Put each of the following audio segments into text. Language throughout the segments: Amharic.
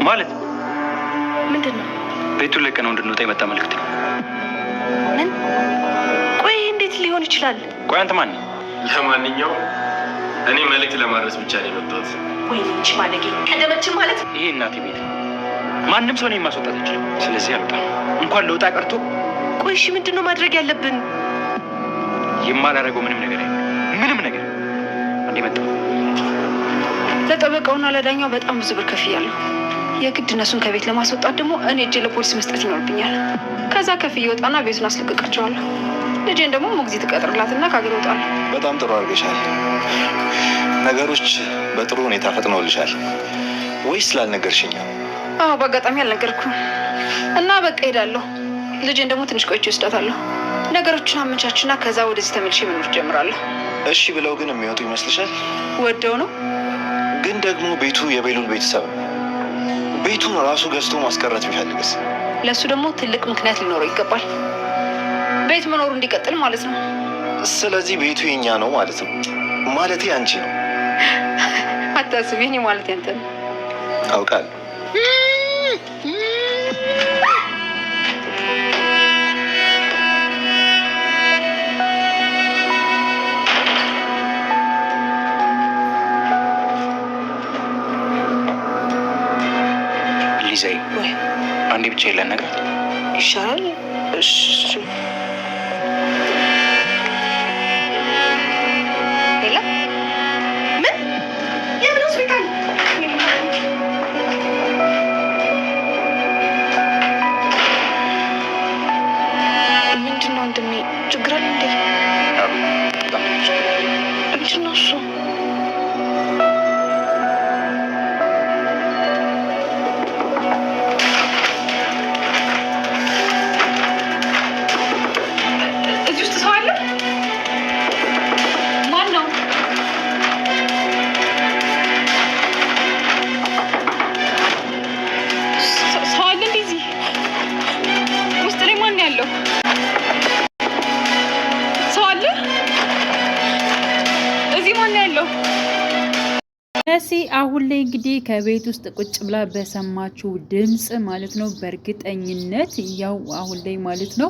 ማለት ምንድነው? ቤቱን ለቀነው እንድንወጣ የመጣ መልዕክት ነው። ምን? ቆይ እንዴት ሊሆን ይችላል? ቆይ አንተ ማን? ለማንኛውም እኔ መልዕክት ለማድረስ ብቻ ነው የመጣሁት። ወይ እንቺ ማለጌ ቀደመችን ማለት ይሄ እናቴ ቤት ማንም ሰው ነው ማስወጣት አይችልም። ስለዚህ አልወጣም። እንኳን ለውጣ ቀርቶ። ቆይ እሺ ምንድነው ማድረግ ያለብን? የማላደርገው ምንም ነገር ምንም ነገር አንዴ መጣ። ለጠበቃውና ለዳኛው በጣም ብዙ ብር ከፍያለሁ። የግድ እነሱን ከቤት ለማስወጣት ደግሞ እኔ እጄ ለፖሊስ መስጠት ይኖርብኛል። ከዛ ከፍዬ ወጣና ቤቱን አስለቅቃቸዋለሁ። ልጄን ደግሞ ሞግዚት እቀጥርላትና ከአገር እወጣለሁ። በጣም ጥሩ አድርገሻል። ነገሮች በጥሩ ሁኔታ ፈጥነውልሻል ወይስ ስላልነገርሽኝ? አዎ በአጋጣሚ አልነገርኩም እና በቃ ሄዳለሁ። ልጄን ደግሞ ትንሽ ቆይቼ ወስዳታለሁ። ነገሮችን አመቻችና ከዛ ወደዚህ ተመልሼ መኖር ጀምራለሁ። እሺ ብለው ግን የሚወጡ ይመስልሻል? ወደው ነው። ግን ደግሞ ቤቱ የቤሉል ቤተሰብ ነው። ቤቱን ራሱ ገዝቶ ማስቀረት ቢፈልግስ? ለእሱ ደግሞ ትልቅ ምክንያት ሊኖረው ይገባል። ቤት መኖሩ እንዲቀጥል ማለት ነው። ስለዚህ ቤቱ የኛ ነው ማለት ነው። ማለቴ አንቺ ነው። አታስቢ፣ እኔ ማለት ያንተ ነው። አውቃለሁ። ሊዛይ አንዴ ብቻ የለን ነገር ይሻላል። እሺ ሌላ ምን? የምን ሆስፒታል? ምንድን ነው ወንድሜ? ችግር አለ እንዴ? ምንድን ነው እሱ? መሲ አሁን ላይ እንግዲህ ከቤት ውስጥ ቁጭ ብላ በሰማችው ድምፅ ማለት ነው በእርግጠኝነት ያው አሁን ላይ ማለት ነው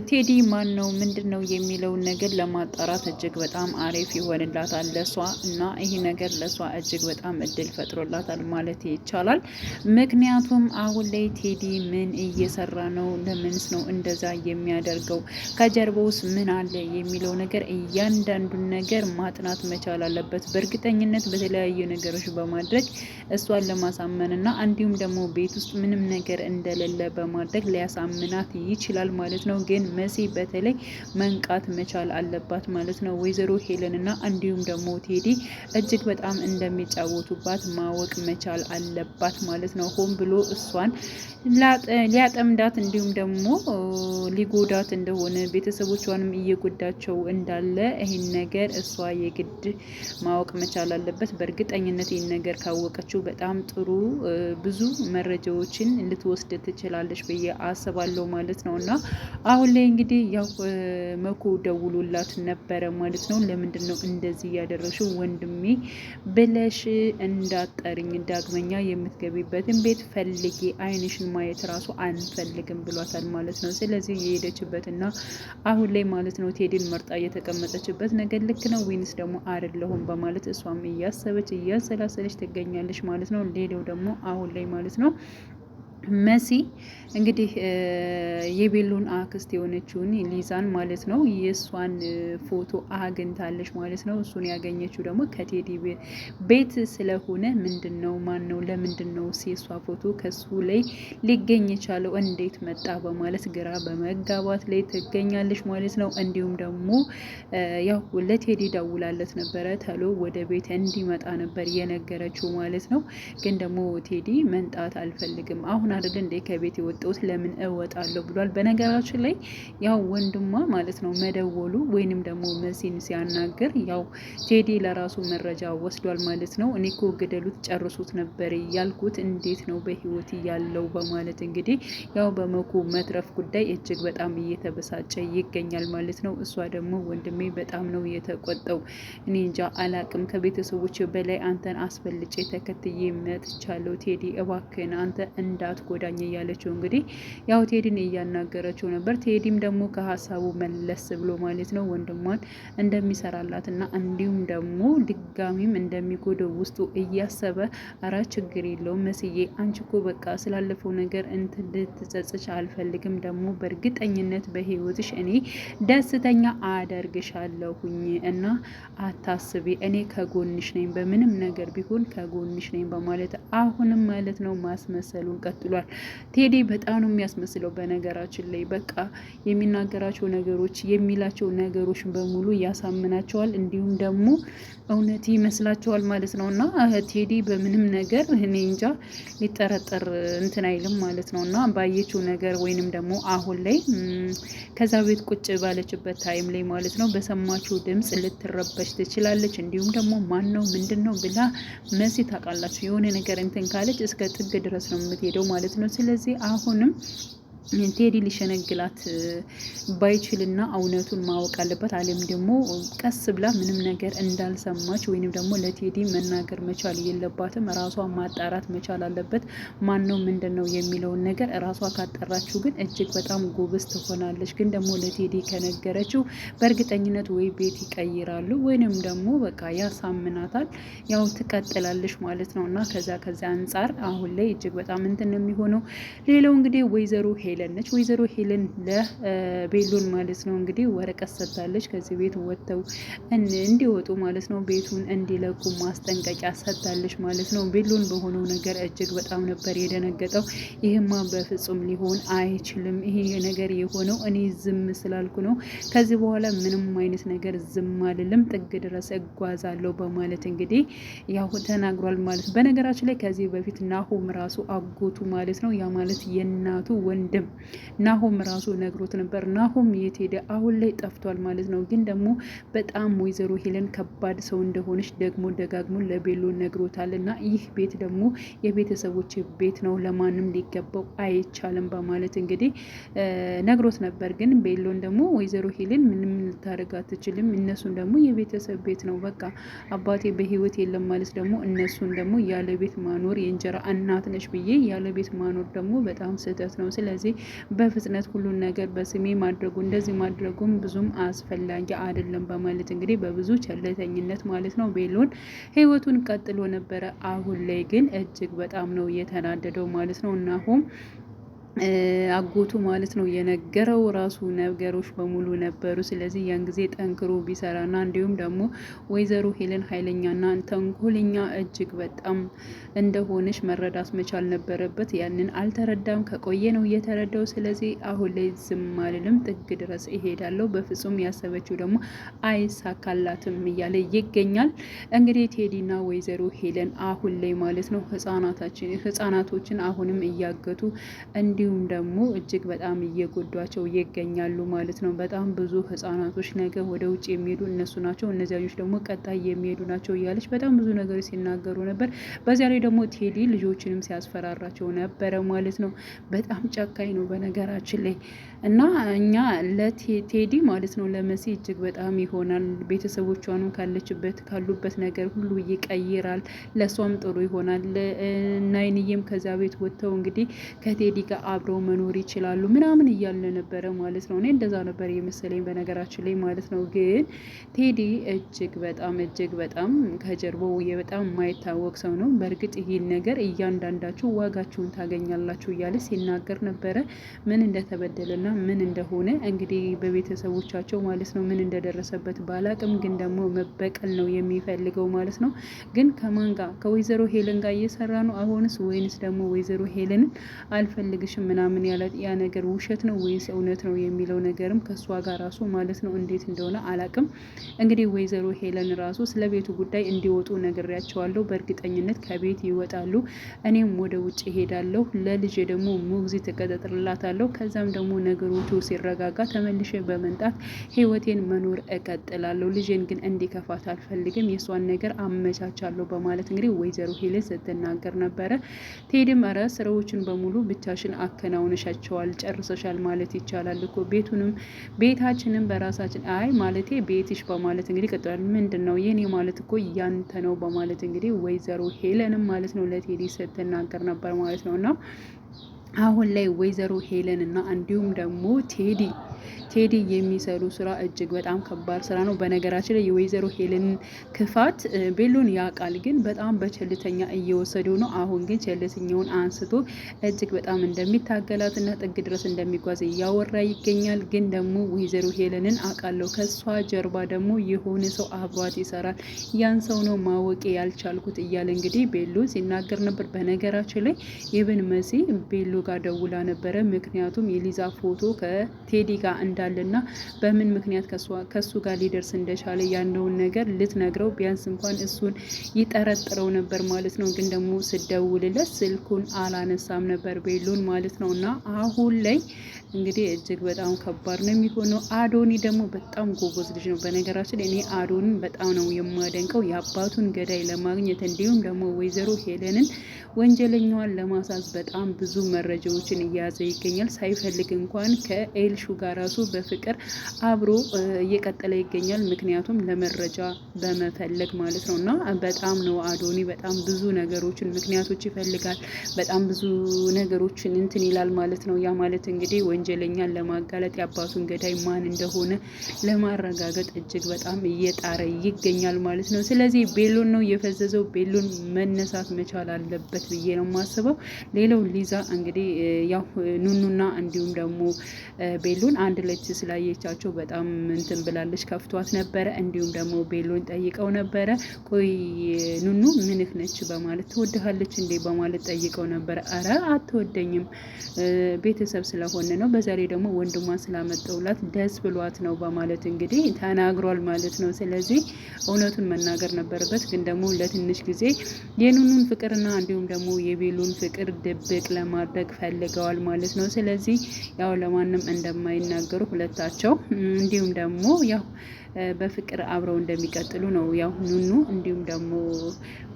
ቴዲ ማን ነው ምንድን ነው የሚለውን ነገር ለማጣራት እጅግ በጣም አሪፍ ይሆንላታል ለሷ እና ይሄ ነገር ለሷ እጅግ በጣም እድል ፈጥሮላታል ማለት ይቻላል። ምክንያቱም አሁን ላይ ቴዲ ምን እየሰራ ነው፣ ለምንስ ነው እንደዛ የሚያደርገው፣ ከጀርባውስ ምን አለ የሚለው ነገር እያንዳንዱን ነገር ማጥናት መቻል አለበት። በእርግጠኝነት በተለያዩ ነገሮች በማድረግ እሷን ለማሳመን እና እንዲሁም ደግሞ ቤት ውስጥ ምንም ነገር እንደሌለ በማድረግ ሊያሳምናት ይችላል ማለት ነው። ግን መሲ በተለይ መንቃት መቻል አለባት ማለት ነው። ወይዘሮ ሄለን እና እንዲሁም ደግሞ ቴዲ እጅግ በጣም እንደሚጫወቱባት ማወቅ መቻል አለባት ማለት ነው። ሆን ብሎ እሷን ሊያጠምዳት እንዲሁም ደግሞ ሊጎዳት እንደሆነ ቤተሰቦቿንም እየጎዳቸው እንዳለ ይህን ነገር እሷ የግድ ማወቅ መቻል አለበት። በእርግጠኝነት ይህን ነገር ካወቀችው በጣም ጥሩ ብዙ መረጃዎችን ልትወስድ ትችላለች ብዬ አስባለሁ ማለት ነው። እና አሁን ላይ እንግዲህ ያው መኩ ደውሎላት ነበረ ማለት ነው። ለምንድን ነው እንደዚህ ያደረሽው ወንድሜ ብለሽ እንዳጠርኝ ዳግመኛ የምትገቢበትን ቤት ፈልጊ፣ አይንሽን ማየት ራሱ አንፈልግም ብሏታል ማለት ነው። ስለዚህ የሄደችበትና አሁን ላይ ማለት ነው ቴዲን መርጣ እየተቀመጠችበት ነገር ልክ ነው ወይንስ ደግሞ አይደለሁም በማለት እሷም እያሰበች እያሰላሰለች ትገኛለች ማለት ነው። ሌላው ደግሞ አሁን ላይ ማለት ነው መሲ እንግዲህ የቤሉን አክስት የሆነችውን ሊዛን ማለት ነው የእሷን ፎቶ አግኝታለች ማለት ነው። እሱን ያገኘችው ደግሞ ከቴዲ ቤት ስለሆነ ምንድን ነው ማን ነው ለምንድን ነው የእሷ ፎቶ ከሱ ላይ ሊገኝ የቻለው እንዴት መጣ በማለት ግራ በመጋባት ላይ ትገኛለች ማለት ነው። እንዲሁም ደግሞ ያው ለቴዲ ደውላለት ነበረ ተሎ ወደ ቤት እንዲመጣ ነበር የነገረችው ማለት ነው። ግን ደግሞ ቴዲ መንጣት አልፈልግም አሁን አይደል እንዴ ከቤት የወጣሁት ለምን እወጣለሁ ብሏል። በነገራችን ላይ ያው ወንድሟ ማለት ነው መደወሉ ወይንም ደግሞ መሲን ሲያናግር ያው ቴዲ ለራሱ መረጃ ወስዷል ማለት ነው። እኔ እኮ ግደሉት ጨርሱት ነበር ያልኩት እንዴት ነው በህይወት ያለው በማለት እንግዲህ ያው በመኩ መትረፍ ጉዳይ እጅግ በጣም እየተበሳጨ ይገኛል ማለት ነው። እሷ ደግሞ ወንድሜ በጣም ነው የተቆጣው። እኔ እንጃ አላቅም ከቤተሰቦች በላይ አንተን አስፈልጬ ተከትዬ መጥቻለሁ ቴዲ እባክህን አንተ እንዳትጎዳኝ እያለችው እንግዲህ ያው ቴዲን እያናገረችው ነበር። ቴዲም ደግሞ ከሀሳቡ መለስ ብሎ ማለት ነው ወንድሟን እንደሚሰራላትና እንዲሁም ደግሞ ድጋሚም እንደሚጎደው ውስጡ እያሰበ አራ ችግር የለውም መስዬ አንቺ እኮ በቃ ስላለፈው ነገር እንድትጸጽች አልፈልግም። ደግሞ በእርግጠኝነት በህይወትሽ እኔ ደስተኛ አደርግሻለሁኝ እና አታስቢ፣ እኔ ከጎንሽ ነኝ፣ በምንም ነገር ቢሆን ከጎንሽ ነኝ በማለት አሁንም ማለት ነው ማስመሰሉን ቀጥሏል። ቴዲ በጣም ነው የሚያስመስለው። በነገራችን ላይ በቃ የሚናገራቸው ነገሮች የሚላቸው ነገሮች በሙሉ ያሳምናቸዋል፣ እንዲሁም ደግሞ እውነት ይመስላቸዋል ማለት ነው። እና ቴዲ በምንም ነገር እኔ እንጃ ሊጠረጠር እንትን አይልም ማለት ነው። እና ባየችው ነገር ወይንም ደግሞ አሁን ላይ ከዛ ቤት ቁጭ ባለችበት ታይም ላይ ማለት ነው በሰማችው ድምጽ ልትረበሽ ትችላለች። እንዲሁም ደግሞ ማን ነው ምንድን ነው ብላ መሲ ታውቃላችሁ የሆነ ነገር እንትን ካለች እስከ ጥግ ድረስ ነው የምትሄደው ማለት ነው። ስለዚህ አሁንም ቴዲ ሊሸነግላት ባይችልና እውነቱን ማወቅ አለበት። አለም ደግሞ ቀስ ብላ ምንም ነገር እንዳልሰማች ወይንም ደግሞ ለቴዲ መናገር መቻል የለባትም። ራሷ ማጣራት መቻል አለበት። ማን ነው ምንድን ነው የሚለውን ነገር ራሷ ካጠራችው ግን እጅግ በጣም ጎበዝ ትሆናለች። ግን ደግሞ ለቴዲ ከነገረችው በእርግጠኝነት ወይ ቤት ይቀይራሉ ወይንም ደግሞ በቃ ያሳምናታል፣ ያው ትቀጥላለች ማለት ነው። እና ከዛ አንጻር አሁን ላይ እጅግ በጣም እንትን የሚሆነው ሌላው እንግዲህ ወይዘሮ ሄለን ነች። ወይዘሮ ሄለን ለቤሎን ማለት ነው እንግዲህ ወረቀት ሰጥታለች። ከዚህ ቤት ወጥተው እንዲወጡ ማለት ነው ቤቱን እንዲለቁ ማስጠንቀቂያ ሰጥታለች ማለት ነው። ቤሎን በሆነው ነገር እጅግ በጣም ነበር የደነገጠው። ይህማ በፍጹም ሊሆን አይችልም፣ ይሄ ነገር የሆነው እኔ ዝም ስላልኩ ነው። ከዚህ በኋላ ምንም አይነት ነገር ዝም አልልም፣ ጥግ ድረስ እጓዛለሁ በማለት እንግዲህ ያው ተናግሯል ማለት ነው። በነገራችን ላይ ከዚህ በፊት ናሆም ራሱ አጎቱ ማለት ነው ያ ማለት የእናቱ ወንድም ናሆም ራሱ ነግሮት ነበር። ናሆም የት ሄደ? አሁን ላይ ጠፍቷል ማለት ነው። ግን ደግሞ በጣም ወይዘሮ ሄለን ከባድ ሰው እንደሆነች ደግሞ ደጋግሞ ለቤሎ ነግሮታል። እና ይህ ቤት ደግሞ የቤተሰቦች ቤት ነው፣ ለማንም ሊገባው አይቻልም በማለት እንግዲህ ነግሮት ነበር። ግን ቤሎን ደግሞ ወይዘሮ ሄለን ምንም ልታደርግ አትችልም፣ እነሱን ደግሞ የቤተሰብ ቤት ነው፣ በቃ አባቴ በህይወት የለም ማለት ደግሞ እነሱን ደግሞ ያለ ቤት ማኖር የእንጀራ እናት ነች ብዬ ያለ ቤት ማኖር ደግሞ በጣም ስህተት ነው። ስለዚህ በፍጥነት ሁሉን ነገር በስሜ ማድረጉ እንደዚህ ማድረጉም ብዙም አስፈላጊ አይደለም በማለት እንግዲህ በብዙ ቸልተኝነት ማለት ነው ቤሎን ህይወቱን ቀጥሎ ነበረ። አሁን ላይ ግን እጅግ በጣም ነው የተናደደው ማለት ነው። እናሁም አጎቱ ማለት ነው የነገረው ራሱ ነገሮች በሙሉ ነበሩ። ስለዚህ ያን ጊዜ ጠንክሮ ቢሰራና እንዲሁም ደግሞ ወይዘሮ ሄለን ኃይለኛና ተንኮለኛ እጅግ በጣም እንደሆነች መረዳት መቻል ነበረበት። ያንን አልተረዳም፣ ከቆየ ነው እየተረዳው። ስለዚህ አሁን ላይ ዝም አልልም፣ ጥግ ድረስ እሄዳለሁ፣ በፍጹም ያሰበችው ደግሞ አይሳካላትም እያለ ይገኛል። እንግዲህ ቴዲና ወይዘሮ ሄለን አሁን ላይ ማለት ነው ህጻናቶችን አሁንም እያገቱ እንዲሁም ደግሞ እጅግ በጣም እየጎዷቸው ይገኛሉ ማለት ነው። በጣም ብዙ ህጻናቶች ነገ ወደ ውጭ የሚሄዱ እነሱ ናቸው፣ እነዚያኞች ደግሞ ቀጣይ የሚሄዱ ናቸው እያለች በጣም ብዙ ነገሮች ሲናገሩ ነበር። በዚያ ላይ ደግሞ ቴዲ ልጆችንም ሲያስፈራራቸው ነበረ ማለት ነው። በጣም ጨካኝ ነው በነገራችን ላይ እና እኛ ለቴዲ ማለት ነው ለመሲ እጅግ በጣም ይሆናል። ቤተሰቦቿንም ካሉበት ነገር ሁሉ ይቀይራል፣ ለሷም ጥሩ ይሆናል። ናይንዬም ከዛ ቤት ወጥተው እንግዲህ ከቴዲ ጋር አብረው መኖር ይችላሉ ምናምን እያለ ነበረ ማለት ነው። እኔ እንደዛ ነበር የመሰለኝ በነገራችን ላይ ማለት ነው። ግን ቴዲ እጅግ በጣም ከጀርባው በጣም የማይታወቅ ሰው ነው። በእርግጥ ይህን ነገር እያንዳንዳችሁ ዋጋችሁን ታገኛላችሁ እያለ ሲናገር ነበረ። ምን እንደተበደለና ምን እንደሆነ እንግዲህ በቤተሰቦቻቸው ማለት ነው ምን እንደደረሰበት ባላቅም፣ ግን ደግሞ መበቀል ነው የሚፈልገው ማለት ነው። ግን ከማን ጋር? ከወይዘሮ ሄለን ጋር እየሰራ ነው አሁንስ? ወይንስ ደግሞ ወይዘሮ ሄለንን አልፈልግሽም አላቅም ምናምን ያላት ያ ነገር ውሸት ነው ወይስ እውነት ነው የሚለው ነገርም ከእሷ ጋር ራሱ ማለት ነው እንዴት እንደሆነ አላቅም። እንግዲህ ወይዘሮ ሄለን ራሱ ስለ ቤቱ ጉዳይ እንዲወጡ ነግሬያቸዋለሁ። በእርግጠኝነት ከቤት ይወጣሉ። እኔም ወደ ውጭ ሄዳለሁ። ለልጄ ደግሞ ሞግዚት እቀጥርላታለሁ። ከዛም ደግሞ ነገሮቹ ሲረጋጋ ተመልሼ በመምጣት ህይወቴን መኖር እቀጥላለሁ። ልጄን ግን እንዲከፋት አልፈልግም። የእሷን ነገር አመቻቻለሁ በማለት እንግዲህ ወይዘሮ ሄለን ስትናገር ነበረ። ቴዲም ኧረ ስራዎችን በሙሉ ብቻሽን አከናውነሻቸዋል፣ ጨርሰሻል ማለት ይቻላል እኮ ቤታችንም በራሳችን አይ ማለቴ ቤትሽ በማለት እንግዲህ ቀጥሏል። ምንድን ነው የኔ ማለት እኮ ያንተ ነው በማለት እንግዲህ ወይዘሮ ሄለንም ማለት ነው ለቴዲ ስትናገር ነበር ማለት ነው። እና አሁን ላይ ወይዘሮ ሄለን እና እንዲሁም ደግሞ ቴዲ የሚሰሩ ስራ እጅግ በጣም ከባድ ስራ ነው። በነገራችን ላይ የወይዘሮ ሄለንን ክፋት ቤሎን ያውቃል፣ ግን በጣም በቸልተኛ እየወሰደው ነው። አሁን ግን ቸልተኛውን አንስቶ እጅግ በጣም እንደሚታገላት እና ጥግ ድረስ እንደሚጓዝ እያወራ ይገኛል። ግን ደግሞ ወይዘሮ ሄለንን አውቃለሁ፣ ከሷ ጀርባ ደግሞ የሆነ ሰው አብሯት ይሰራል፣ ያን ሰው ነው ማወቅ ያልቻልኩት እያለ እንግዲህ ቤሎ ሲናገር ነበር። በነገራችን ላይ የብን መሲ ቤሎ ጋር ደውላ ነበረ። ምክንያቱም የሊዛ ፎቶ ከቴዲ ጋር እንዳለና በምን ምክንያት ከሱ ጋር ሊደርስ እንደቻለ ያለውን ነገር ልትነግረው ቢያንስ እንኳን እሱን ይጠረጥረው ነበር ማለት ነው። ግን ደግሞ ስደውልለት ስልኩን አላነሳም ነበር ቤሎን ማለት ነው። እና አሁን ላይ እንግዲህ እጅግ በጣም ከባድ ነው የሚሆነው። አዶኒ ደግሞ በጣም ጎበዝ ልጅ ነው። በነገራችን እኔ አዶኒን በጣም ነው የማደንቀው። የአባቱን ገዳይ ለማግኘት እንዲሁም ደግሞ ወይዘሮ ሄለንን ወንጀለኛዋን ለማሳዝ በጣም ብዙ መረጃዎችን እየያዘ ይገኛል። ሳይፈልግ እንኳን ከኤልሹ ጋር ራሱ በፍቅር አብሮ እየቀጠለ ይገኛል። ምክንያቱም ለመረጃ በመፈለግ ማለት ነው። እና በጣም ነው አዶኒ በጣም ብዙ ነገሮችን ምክንያቶች ይፈልጋል። በጣም ብዙ ነገሮችን እንትን ይላል ማለት ነው። ያ ማለት እንግዲህ ወንጀለኛን ለማጋለጥ የአባቱን ገዳይ ማን እንደሆነ ለማረጋገጥ እጅግ በጣም እየጣረ ይገኛል ማለት ነው። ስለዚህ ቤሎን ነው የፈዘዘው። ቤሎን መነሳት መቻል አለበት ብዬ ነው የማስበው። ሌላው ሊዛ እንግዲህ ያው ኑኑና እንዲሁም ደግሞ ቤሎን አንድ ላይ ስላየቻቸው በጣም እንትን ብላለች፣ ከፍቷት ነበረ። እንዲሁም ደግሞ ቤሎን ጠይቀው ነበረ። ቆይ ኑኑ ምንህ ነች በማለት ትወድሃለች እንዴ በማለት ጠይቀው ነበረ። አረ አትወደኝም፣ ቤተሰብ ስለሆነ ነው፣ በዛሬ ደግሞ ወንድሟን ስላመጣውላት ደስ ብሏት ነው በማለት እንግዲህ ተናግሯል ማለት ነው። ስለዚህ እውነቱን መናገር ነበረበት። ግን ደግሞ ለትንሽ ጊዜ የኑኑን ፍቅርና እንዲሁም ደግሞ የቤሎን ፍቅር ድብቅ ለማድረግ ፈልገዋል ማለት ነው። ስለዚህ ያው ለማንም እንደማይናገሩ ሁለታቸው እንዲሁም ደግሞ ያው በፍቅር አብረው እንደሚቀጥሉ ነው ያው ኑኑ እንዲሁም ደግሞ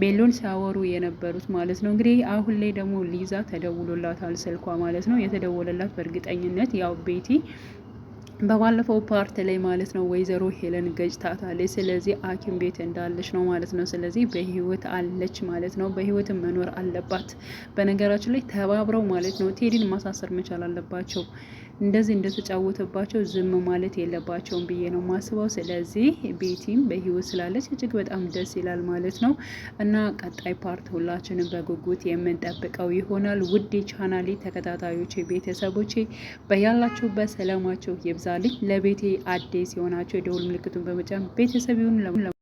ቤሎን ሲያወሩ የነበሩት ማለት ነው። እንግዲህ አሁን ላይ ደግሞ ሊዛ ተደውሎላታል ስልኳ ማለት ነው። የተደወለላት በእርግጠኝነት ያው ቤቲ በባለፈው ፓርት ላይ ማለት ነው ወይዘሮ ሄለን ገጭታታለች። ስለዚህ ሐኪም ቤት እንዳለች ነው ማለት ነው። ስለዚህ በህይወት አለች ማለት ነው። በህይወት መኖር አለባት። በነገራችን ላይ ተባብረው ማለት ነው ቴዲን ማሳሰር መቻል አለባቸው። እንደዚህ እንደተጫወተባቸው ዝም ማለት የለባቸውም ብዬ ነው ማስበው። ስለዚህ ቤቲም በህይወት ስላለች እጅግ በጣም ደስ ይላል ማለት ነው። እና ቀጣይ ፓርት ሁላችንም በጉጉት የምንጠብቀው ይሆናል። ውድ ቻናሌ ተከታታዮቼ ቤተሰቦቼ በያላችሁበት ሰላማችሁ ይብዛልኝ። ለቤቴ አዲስ የሆናችሁ የደውል ምልክቱን በመጫን ቤተሰብ ይሁን።